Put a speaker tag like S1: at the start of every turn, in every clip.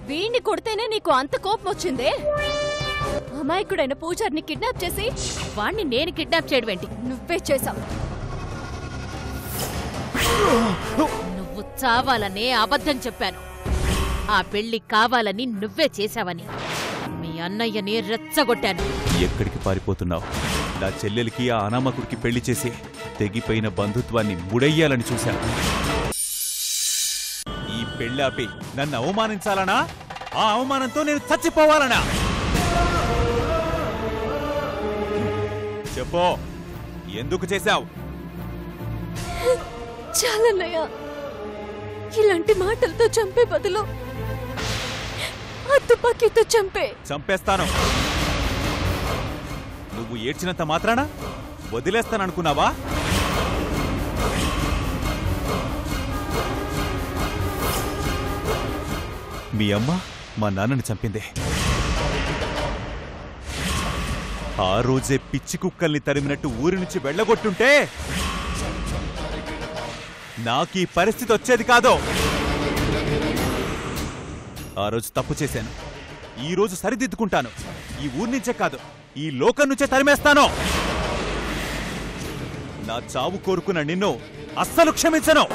S1: వీణ్ణి కొడితేనే నీకు అంత కోపం వచ్చిందే? అమాయకుడైన పూజారిని కిడ్నాప్ చేసి
S2: వాణ్ణి నేను కిడ్నాప్ చేయడమేంటి?
S1: నువ్వే చేశావు.
S2: నువ్వు చావాలనే అబద్ధం చెప్పాను. ఆ పెళ్లి కావాలని నువ్వే చేశావని మీ అన్నయ్యని రెచ్చగొట్టాను.
S3: ఎక్కడికి పారిపోతున్నావు? నా చెల్లెలికి ఆ అనామకుడికి పెళ్లి చేసి తెగిపోయిన బంధుత్వాన్ని ముడయ్యాలని చూశాను. ఈ పెళ్ళాపి నన్ను అవమానించాలనా? ఆ అవమానంతో నేను చచ్చిపోవాలనా? చెప్పో, ఎందుకు చేశావు?
S1: చాలన్నయ్య, ఇలాంటి మాటలతో చంపే బదులు ఆ తుపాకీతో
S3: చంపేస్తాను. నువ్వు ఏడ్చినంత మాత్రాన వదిలేస్తాననుకున్నావా? మీ అమ్మ మా నాన్నని చంపిందే. ఆ రోజే పిచ్చి కుక్కల్ని తరిమినట్టు ఊరి నుంచి వెళ్ళగొట్టుంటే నాకీ పరిస్థితి వచ్చేది కాదు. ఆ రోజు తప్పు చేశాను. ఈ రోజు సరిదిద్దుకుంటాను. ఈ ఊరి నుంచే కాదు, ఈ లోకం నుంచే తరిమేస్తాను. నా చావు కోరుకున్న నిన్ను అస్సలు క్షమించను.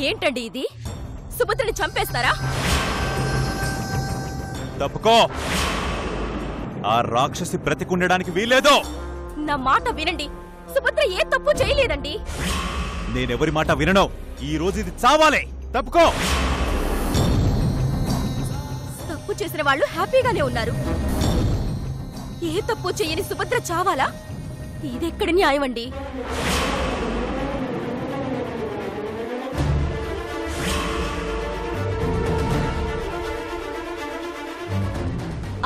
S1: ఏంటండి ఇది? సుభద్రని చంపేస్తారా?
S3: తప్పుకో. ఆ రాక్షసి బ్రతికుండడానికి వీల్లేదు.
S1: నా మాట వినండి. సుభద్ర ఏ తప్పు చేయలేదండి.
S3: నేనెవరి మాట వినను. ఈ రోజు ఇది చావాలే. తప్పుకో.
S1: తప్పు చేసిన వాళ్ళు హ్యాపీగానే ఉన్నారు. ఏ తప్పు చెయ్యని సుభద్ర చావాలా? ఇదెక్కడి న్యాయం అండి?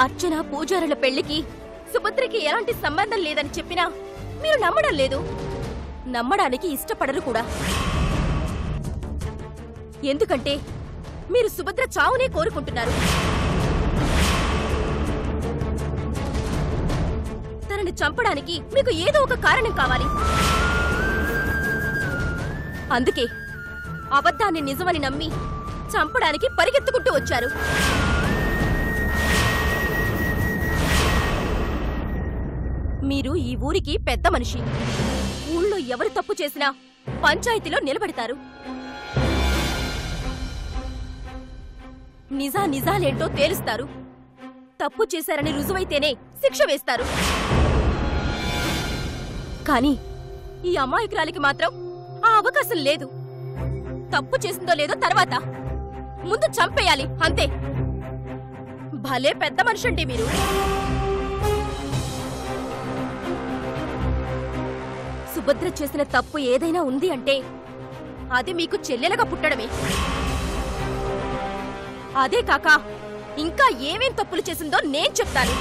S1: అర్చన పూజారుల పెళ్లికి సుభద్రకి ఎలాంటి సంబంధం లేదని చెప్పినా మీరు నమ్మడం లేదు. నమ్మడానికి ఇష్టపడరు కూడా. ఎందుకంటే మీరు సుభద్ర చావునే కోరుకుంటున్నారు. తనని చంపడానికి మీకు ఏదో ఒక కారణం కావాలి. అందుకే అబద్ధాన్ని నిజమని నమ్మి చంపడానికి పరిగెత్తుకుంటూ వచ్చారు. మీరు ఈ ఊరికి పెద్ద మనిషి. ఊళ్ళో ఎవరు తప్పు చేసినా పంచాయతీలో నిలబెడతారు. నిజాలేంటో తేలుస్తారు. తప్పు చేశారని రుజువైతేనే శిక్ష వేస్తారు. కానీ ఈ అమాయకురాలికి మాత్రం ఆ అవకాశం లేదు. తప్పు చేసిందో లేదో తర్వాత, ముందు చంపేయాలి అంతే. భలే పెద్ద మనిషండి మీరు. సుభద్ర చేసిన తప్పు ఏదైనా ఉంది అంటే అది మీకు చెల్లెలుగా పుట్టడమే. అదే కాక ఇంకా ఏమేం తప్పులు చేసిందో నేను చెప్తాను.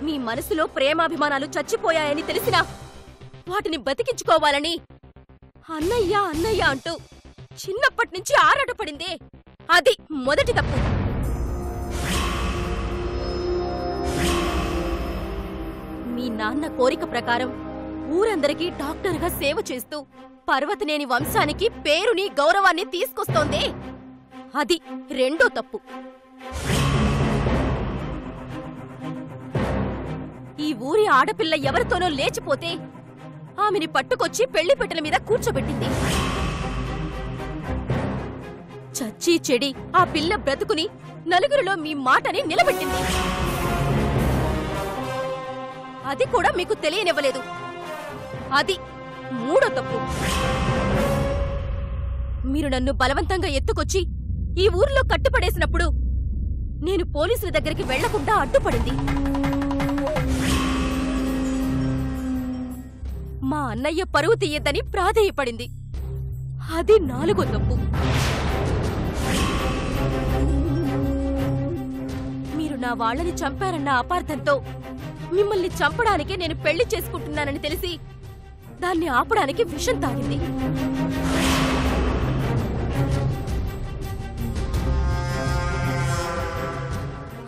S1: మీ మనసులో ప్రేమాభిమానాలు చచ్చిపోయాయని తెలిసినా వాటిని బతికించుకోవాలని అన్నయ్య అన్నయ్య అంటూ చిన్నప్పటినుంచి ఆరాటపడిందే అది మొదటి తప్పు. మీ నాన్న కోరిక ప్రకారం ఊరందరికీ డాక్టర్గా సేవ చేస్తూ పర్వతనేని వంశానికి పేరుని గౌరవాన్ని తీసుకొస్తోందే అది రెండో తప్పు. ఈ ఊరి ఆడపిల్ల ఎవరితోనో లేచిపోతే ఆమెని పట్టుకొచ్చి పెళ్లిపెట్టెల మీద కూర్చోబెట్టింది. చచ్చి చెడి ఆ పిల్ల బ్రతుకుని నలుగురిలో మీ మాటని నిలబెట్టింది. అది కూడా మీకు తెలియనివ్వలేదు. అది మూడో తప్పు. మీరు నన్ను బలవంతంగా ఎత్తుకొచ్చి ఈ ఊర్లో కట్టుపడేసినప్పుడు నేను పోలీసుల దగ్గరికి వెళ్లకుండా అడ్డుపడింది. మా అన్నయ్య పరువు తీయద్దని ప్రాధేయపడింది. అది 4వ తప్పు. మీరు నా వాళ్ళని చంపారన్న అపార్థంతో మిమ్మల్ని చంపడానికే నేను పెళ్లి చేసుకుంటున్నానని తెలిసి దాన్ని ఆపడానికి విషం తాగింది.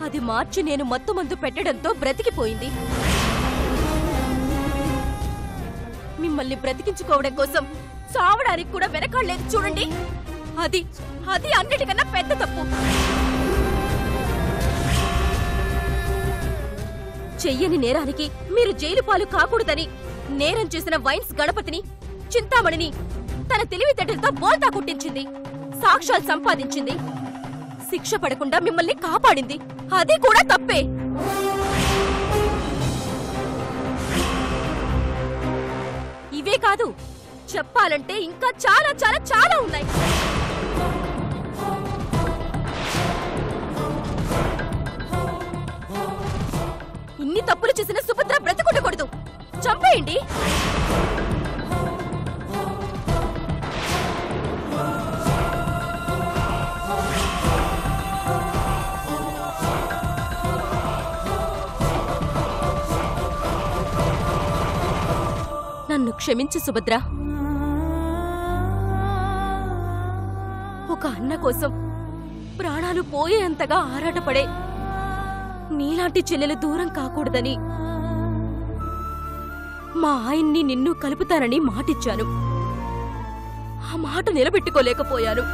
S1: అది మార్చి నేను మత్తుమందు పెట్టడంతో బ్రతికిపోయింది. మిమ్మల్ని బ్రతికించుకోవడం కోసం చావడానికి కూడా వెనకాడలేదు చూడండి. అది అది అన్నిటికన్నా పెద్ద తప్పు. చెయ్యని నేరానికి మీరు జైలు పాలు కాకూడదని నేరం చేసిన వైన్స్ గణపతిని, చింతామణిని తన తెలివితేటలతో బోల్తా కుట్టించింది, సాక్ష్యాలు సంపాదించింది, శిక్ష పడకుండా మిమ్మల్ని కాపాడింది. అది కూడా తప్పే. ఇవే కాదు, చెప్పాలంటే ఇంకా చాలా చాలా చాలా ఉన్నాయి. ఇన్ని తప్పులు చేసిన సుభద్ర బ్రతికుండకూడదు. చంపేయండి. నన్ను క్షమించు సుభద్ర. ఒక అన్న కోసం ప్రాణాలు పోయేంతగా ఆరాటపడే నీలాంటి చెల్లెలు దూరం కాకూడదని మా ఆయన్ని నిన్ను కలుపుతానని మాటిచ్చాను. ఆ మాట నిలబెట్టుకోలేకపోయాను.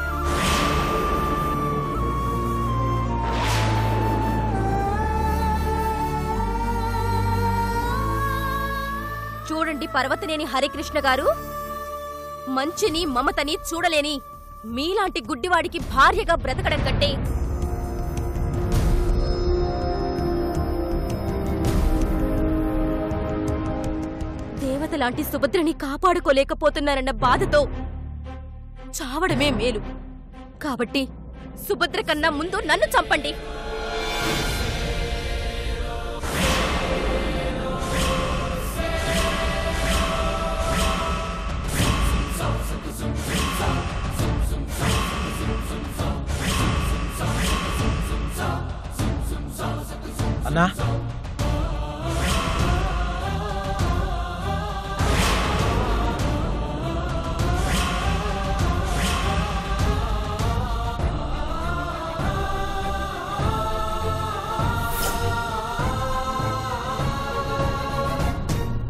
S1: చూడండి పర్వతనేని హరికృష్ణ గారు, మంచిని మమతని చూడలేని మీలాంటి గుడ్డివాడికి భార్యగా బ్రతకడం కంటే దేవతలాంటి సుభద్రని కాపాడుకోలేకపోతున్నారన్న బాధతో చావడమే మేలు. కాబట్టి సుభద్ర కన్నా ముందు నన్ను చంపండి.
S4: అన్నా,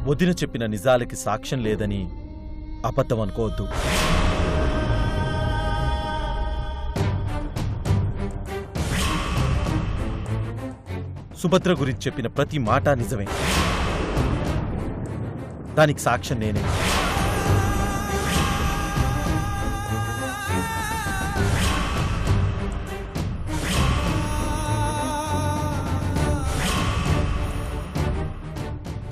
S4: వదిన చెప్పిన నిజాలకి సాక్ష్యం లేదని అబద్ధం అనుకోవద్దు. సుభద్ర గురించి చెప్పిన ప్రతి మాట నిజమే. దానికి సాక్ష్యం నేనే.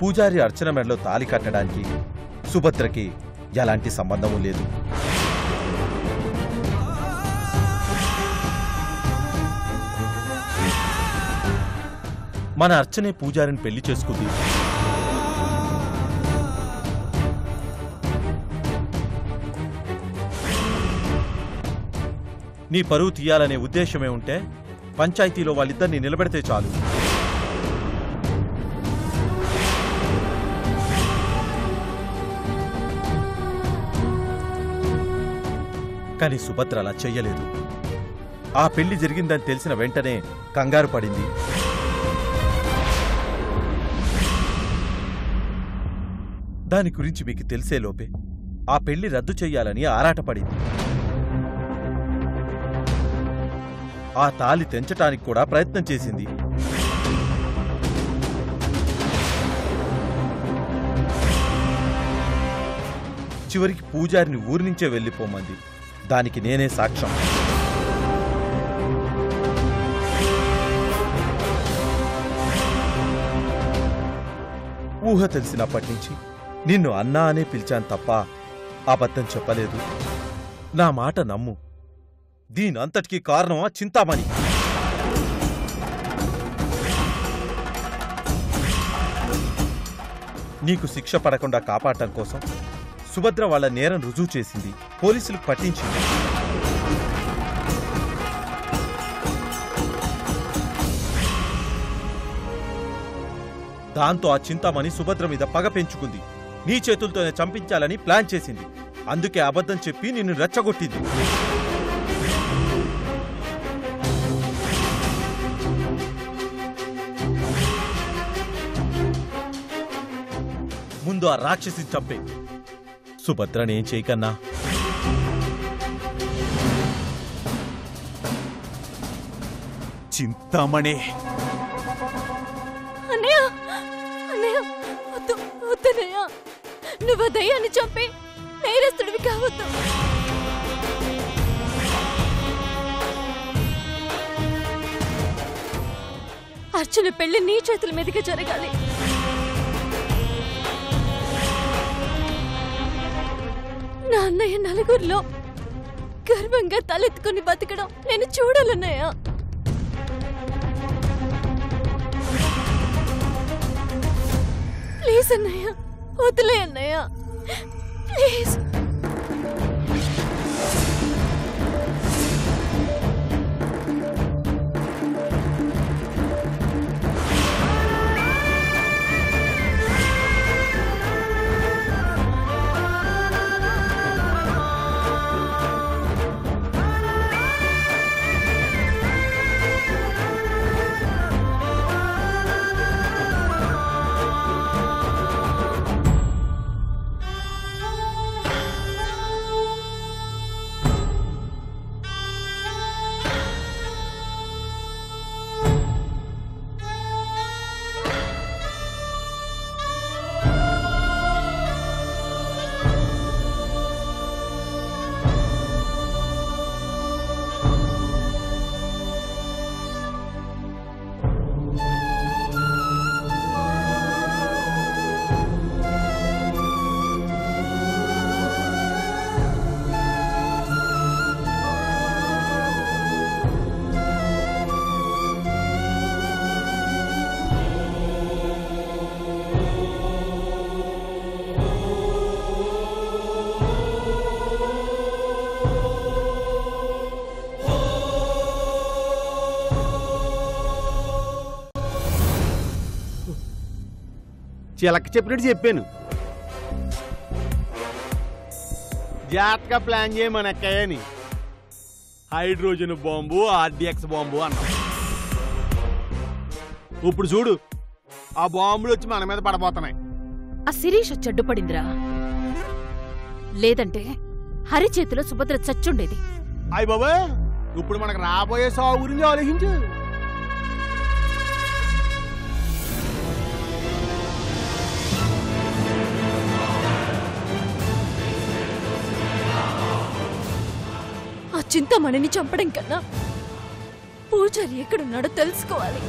S4: పూజారి అర్చన మెడలో తాళి కట్టడానికి సుభద్రకి ఎలాంటి సంబంధము లేదు. మన అర్చనే పూజారిని పెళ్లి చేసుకుంది. నీ పరువు తీయాలనే ఉద్దేశమే ఉంటే పంచాయతీలో వాళ్ళిద్దరిని నిలబెడితే చాలు. కానీ సుభద్ర అలా చెయ్యలేదు. ఆ పెళ్లి జరిగిందని తెలిసిన వెంటనే కంగారు పడింది. దాని గురించి మీకు తెలిసేలోపే ఆ పెళ్లి రద్దు చెయ్యాలని ఆరాటపడింది. ఆ తాళి తెంచటానికి కూడా ప్రయత్నం చేసింది. చివరికి పూజారిని ఊరి నుంచే వెళ్ళిపోమంది. దానికి నేనే సాక్ష్యం. ఊహ తెలిసినప్పటి నుంచి నిన్ను అన్నా అనే పిలిచాను తప్ప అబద్ధం చెప్పలేదు. నా మాట నమ్ము. దీనంతటికీ కారణమా చింతామణి. నీకు శిక్ష పడకుండా కాపాడటం కోసం సుభద్ర వాళ్ళ నేరం రుజువు చేసింది, పోలీసులకు పట్టించింది. దాంతో ఆ చింతామణి సుభద్ర మీద పగ పెంచుకుంది. నీ చేతులతోనే చంపించాలని ప్లాన్ చేసింది. అందుకే అబద్ధం చెప్పి నిన్ను రెచ్చగొట్టింది. ముందు ఆ రాక్షసిని చంపే. సుభద్రనేం చేయకన్నా.
S3: చింతామణి
S1: అన్నయ్య అన్నయ్య వద్దు వద్దన్నయ్య, నువ్వు ఆ దయ్యాన్ని చంపి నేరస్తుడివి కావద్దు. అర్చన పెళ్లి నీ చేతుల మీదుగా జరగాలి. నా అన్నయ్య నలుగురిలో గర్వంగా తలెత్తుకుని బతకడం నేను చూడాలన్నయ్య. ప్లీజ్ అన్నయ్య, వదిలే అన్నయ్య, ప్లీజ్.
S5: చిలక చెప్పినట్టు చెప్పాను. జాగ్రత్తగా ప్లాన్ చేయమని ఎక్కాయని. హైడ్రోజన్ బాంబు, ఆర్డిఎక్స్ బాంబు అన్నా. ఇప్పుడు చూడు, ఆ బాంబులు వచ్చి మన మీద పడబోతున్నాయి.
S2: ఆ శిరీష్ చెడ్డుపడిందిరా, లేదంటే హరి చేతిలో సుభద్ర చచ్చుండేది.
S5: అయ్య బాబా, ఇప్పుడు మనకు రాబోయే సాగు గురించి ఆలోచించు.
S1: ఆ చింతామణిని చంపడం కన్నా పూజారి ఎక్కడున్నాడో తెలుసుకోవాలి.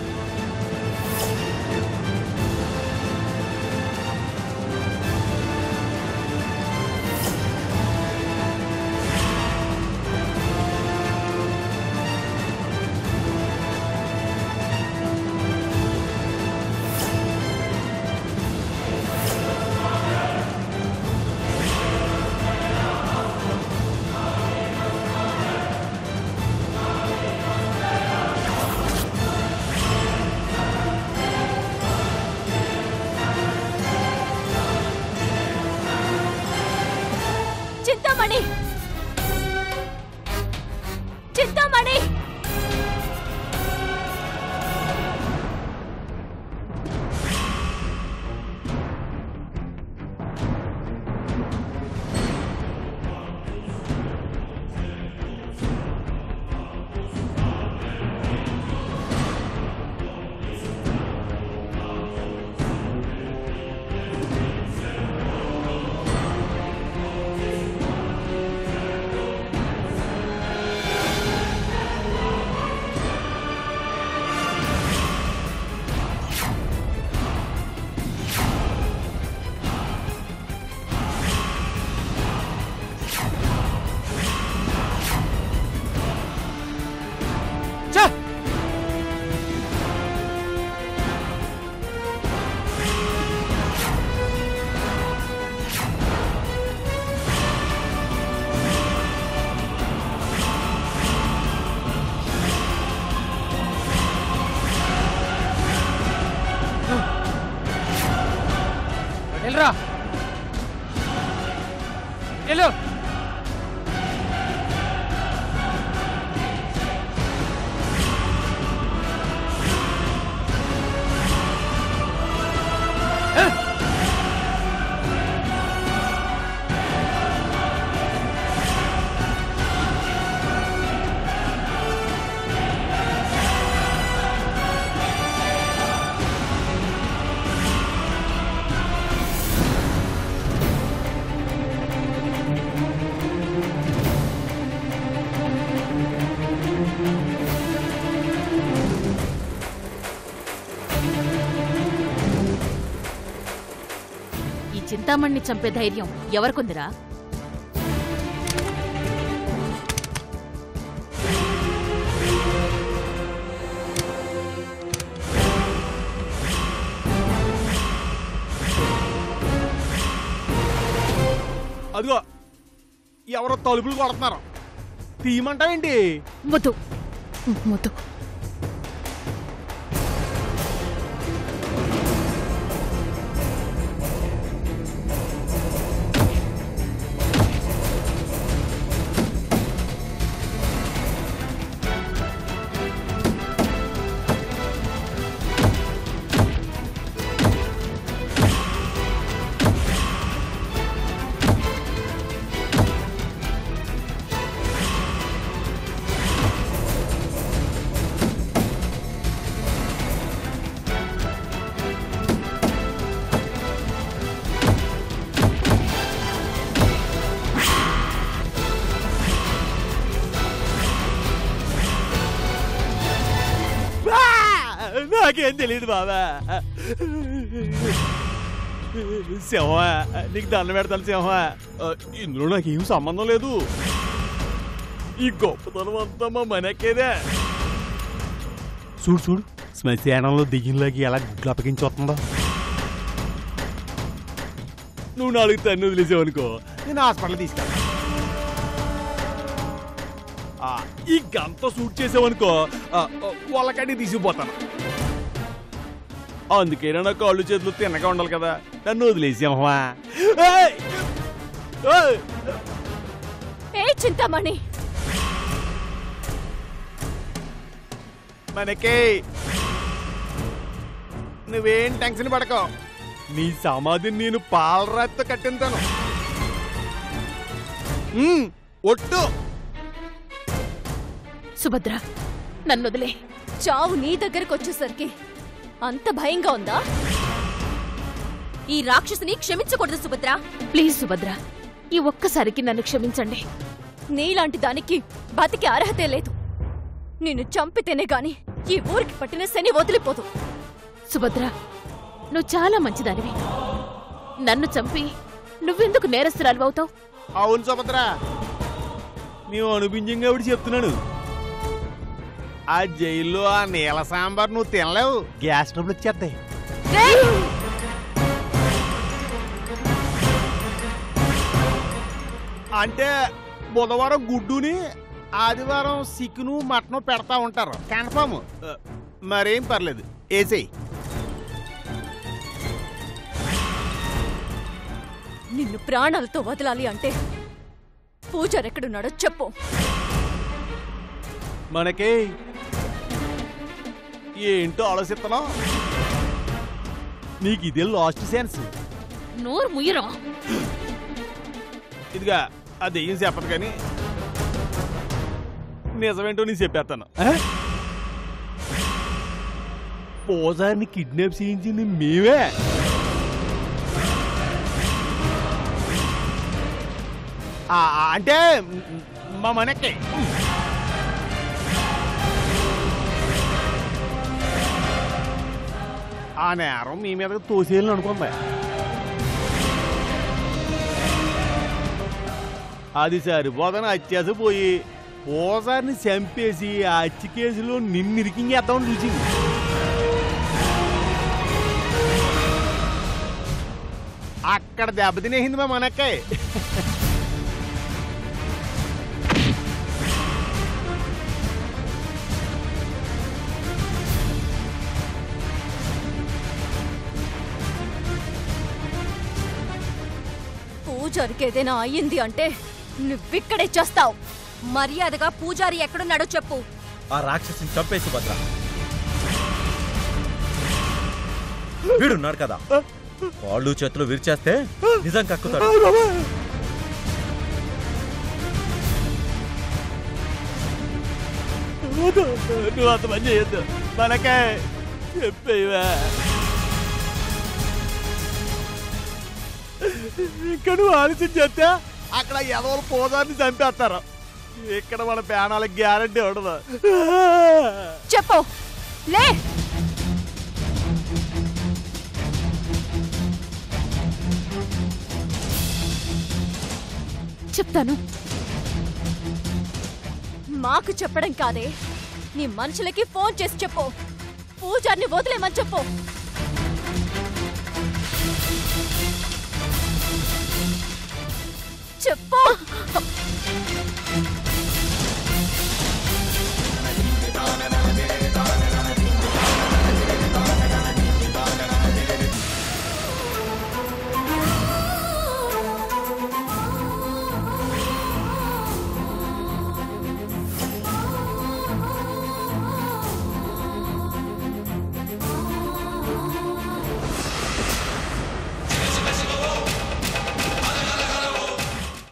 S5: వెళ్ళు.
S2: ఈ చింతామణ్ణి చంపే ధైర్యం ఎవరికొందిరా?
S5: అదిగో ఎవరో తలుపులు కొడుతున్నారు. తీయమంటావేంటి?
S2: వద్దు వద్దు.
S3: నాకేం తెలియదు బాబా. సింహ, నీకు దండ పెడతాను సింహ. ఇందులో నాకేం సంబంధం లేదు. ఈ గొప్పతనం అంతా మా మనకేదే. చూడు చూడు, శ్మశానంలో దిగినలాగి ఎలా గుడ్లు అప్పగించి వస్తుందో. నువ్వు నాలుగు తన్ను వదిలేసావనుకో,
S5: నేను హాస్పిటల్ తీసుకెళ్తా.
S3: ఈ గంత సూట్ చేసావనుకో, వాళ్ళకన్నీ తీసుకుపోతాను. అందుకేనా నా కాళ్ళు చేతులు తిన్నగా ఉండాలి కదా. నన్ను వదిలేసామా?
S1: ఏ చింతామణి,
S5: మనకే నువ్వేం టెన్షన్ పడకో.
S3: నీ సమాధిని నేను పాలరాతితో కట్టింతాను. ఒట్టు.
S2: సుభద్ర, నన్నొదిలే.
S1: చావు నీ దగ్గరకు వచ్చేసరికి అంత భయంగా ఉందా? ఈ రాక్షసుని క్షమించకూడదు సుభద్ర.
S2: ప్లీజ్ సుభద్ర, ఈ ఒక్కసారికి నన్ను క్షమించండి.
S1: నీలాంటి దానికి బతికి అర్హతే లేదు. నిన్ను చంపితేనే గాని ఈ ఊరికి పట్టిన శని వదిలిపోదు.
S2: సుభద్ర, నువ్వు చాలా మంచిదానివి. నన్ను చంపి నువ్వెందుకు నేరస్తురాలు అవుతావు?
S5: అవును సుభద్ర,
S3: మేము అనుభింజంగా ఆవిడ చెప్తున్నాను.
S5: ఆ జైల్లో ఆ నీల సాంబార్ నువ్వు తినలేవు.
S3: Gas trouble వచ్చేద్దాయి.
S5: అంటే బుధవారం గుడ్డుని, ఆదివారం చికెను మటను పెడతా ఉంటారు. కన్ఫర్మ్. మరేం పర్లేదు, వేసేయి.
S1: నిన్ను ప్రాణాలతో వదలాలి అంటే పూజారి ఎక్కడున్నాడో చెప్పు.
S3: మనకే ఏంటో ఆలోచిస్తున్నావు? నీకు ఇదే లాస్ట్ ఛాన్స్.
S2: నోరు ముయ్యరా.
S3: ఇదిగా అది ఏం చెప్పదు కానీ నిజమేంటో నేను చెప్పేస్తాను. పూజారిని కిడ్నాప్ చేయించింది మేమే.
S5: అంటే మా మనకే ఆ నేరం మీ మీద తోసేయాలని అనుకుందా.
S3: అది సరిపోదని అత్యాస పోయి పూజారిని చంపేసి ఆ హత్య కేసులో నిన్ను ఇరికించేద్దామని చూసింది.
S5: అక్కడ దెబ్బతినేసింది మా మనకే.
S1: పూజారికి ఏదైనా అయ్యింది అంటే నువ్విక్కడే చేస్తావు. మర్యాదగా పూజారి ఎక్కడున్నాడో చెప్పు.
S4: ఆ రాక్షసిని చంపేసి భద్ర. వీడున్నాడు కదా, కాళ్ళు చేతులు విరిచేస్తే నిజం కక్కుతాడు.
S3: నువ్వు అంత పని చేయొద్దు. మనకే చెప్పేవా? ఇంకా నువ్వు ఆలోచన చేస్తే అక్కడ ఎదవలు పూజారిని చంపేస్తారు. ఇక్కడ మన ప్రాణాలకు గ్యారంటీ ఉండదు.
S1: చెప్పు, లే.
S2: చెప్తాను.
S1: మాకు చెప్పడం కాదే, నీ మనుషులకి ఫోన్ చేసి చెప్పు. పూజారిని వదిలేమని చెప్పు. చెప్పు.